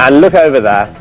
And look over there,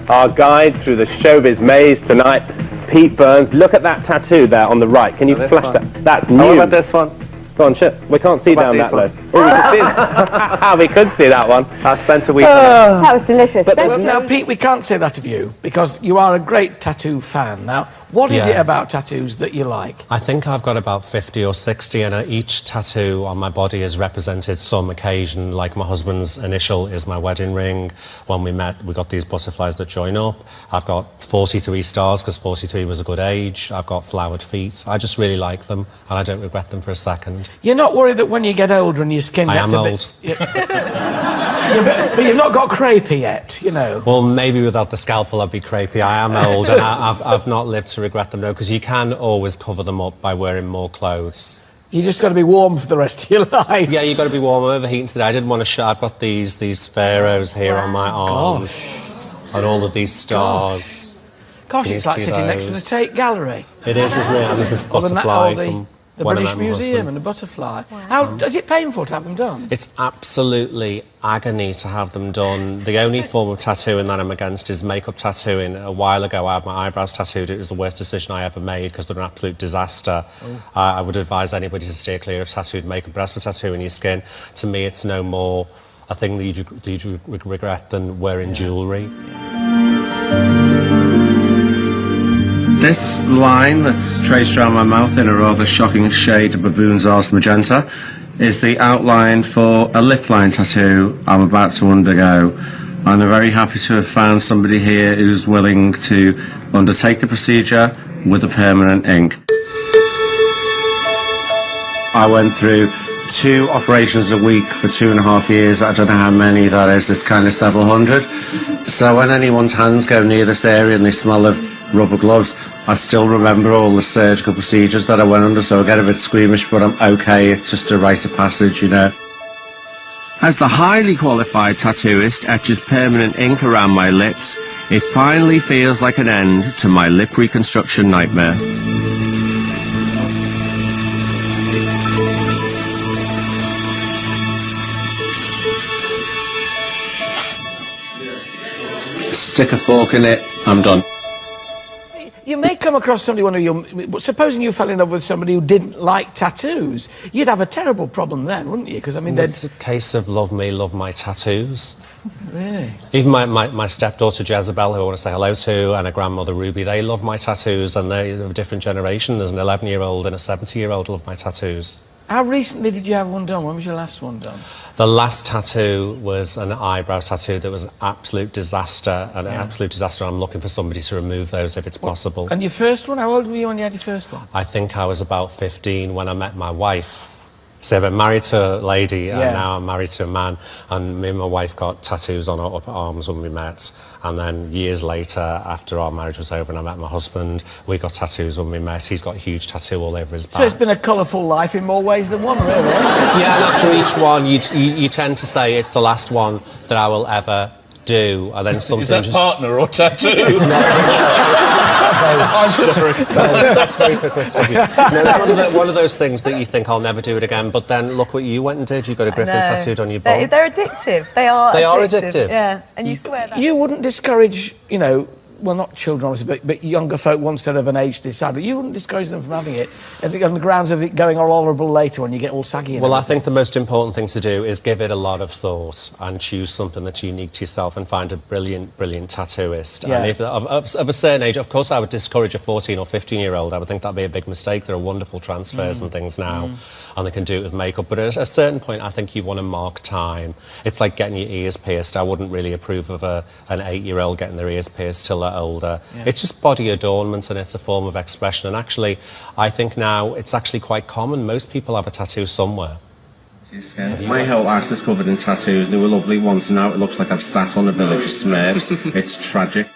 our guide through the showbiz maze tonight, Pete Burns. Look at that tattoo there on the right. Can you flash that? That's new. What about this one? Go on, shit. We can't see down that low. Oh, we could see that one. I spent a week on it. That was delicious. Well, now, Pete, we can't say that of you, because you are a great tattoo fan. Now, what is it about tattoos that you like? I think I've got about 50 or 60, and each tattoo on my body has represented some occasion. Like my husband's initial is my wedding ring. When we met, we got these butterflies that join up. I've got 43 stars, because 43 was a good age. I've got flowered feet. I just really like them, and I don't regret them for a second. You're not worried that when you get older and your skin gets a bit... but you've not got crepey yet, you know. Well, maybe without the scalpel I'd be crepey. I am old, and I've not lived to regret them, no, because you can always cover them up by wearing more clothes. You just got to be warm for the rest of your life. Yeah, you've got to be warm. I'm overheating today. I didn't want to show... I've got these pharaohs here on my arms. And all of these stars. Gosh, it's like sitting next to the Tate Gallery. It is, isn't it? And there's this butterfly from... The British Museum and the butterfly. Wow. Is it painful to have them done? It's absolutely agony to have them done. The only form of tattooing that I'm against is makeup tattooing. A while ago, I had my eyebrows tattooed. It was the worst decision I ever made because they're an absolute disaster. I would advise anybody to steer clear of tattooed makeup. But as for tattooing your skin, to me, it's no more a thing that you regret than wearing jewellery. This line that's traced around my mouth in a rather shocking shade of baboon's arse magenta is the outline for a lip line tattoo I'm about to undergo. And I'm very happy to have found somebody here who's willing to undertake the procedure with a permanent ink. I went through 2 operations a week for 2.5 years. I don't know how many that is, it's kind of several hundred. So when anyone's hands go near this area and they smell of rubber gloves, I still remember all the surgical procedures that I went under, so I get a bit squeamish, but I'm okay. It's just a rite of passage, you know. As the highly qualified tattooist etches permanent ink around my lips, it finally feels like an end to my lip reconstruction nightmare. Stick a fork in it, I'm done. You may come across somebody, supposing you fell in love with somebody who didn't like tattoos, you'd have a terrible problem then, wouldn't you? Because I mean, it's a case of love me, love my tattoos. Really? Even my stepdaughter Jezebel, who I want to say hello to, and a grandmother Ruby, they love my tattoos, and they're a different generation. There's an 11-year-old and a 70-year-old love my tattoos. How recently did you have one done? When was your last one done? The last tattoo was an eyebrow tattoo that was an absolute disaster, I'm looking for somebody to remove those if it's possible. And your first one? How old were you when you had your first one? I think I was about 15 when I met my wife. So I've been married to a lady, and now I'm married to a man, and me and my wife got tattoos on our upper arms when we met, and then years later, after our marriage was over and I met my husband, we got tattoos when we met. He's got a huge tattoo all over his back. So it's been a colourful life in more ways than one, really. Yeah, and after each one, you tend to say it's the last one that I will ever do, and then something. Is that partner or tattoo? I'm sorry. That's very quick question of you. No, it's one of those things that you think I'll never do it again, but then look what you went and did. You got a griffin tattooed on your bum. They're addictive. They are addictive. Yeah, and you swear that. You wouldn't discourage, you know, well, not children, obviously, but younger folk once they're of an age to decide, but you wouldn't discourage them from having it on the grounds of it going all honourable later when you get all saggy. Well, I think the most important thing to do is give it a lot of thought and choose something that's unique to yourself and find a brilliant, brilliant tattooist. Yeah. And if of a certain age, of course, I would discourage a 14 or 15-year-old. I would think that'd be a big mistake. There are wonderful transfers and things now, and they can do it with makeup. But at a certain point, I think you want to mark time. It's like getting your ears pierced. I wouldn't really approve of an 8-year-old getting their ears pierced till they're older. Yeah. It's just body adornment, and it's a form of expression. And actually, I think now it's actually quite common. Most people have a tattoo somewhere. My whole ass is covered in tattoos. They were lovely once, and now it looks like I've sat on a village of Smurfs. It's tragic.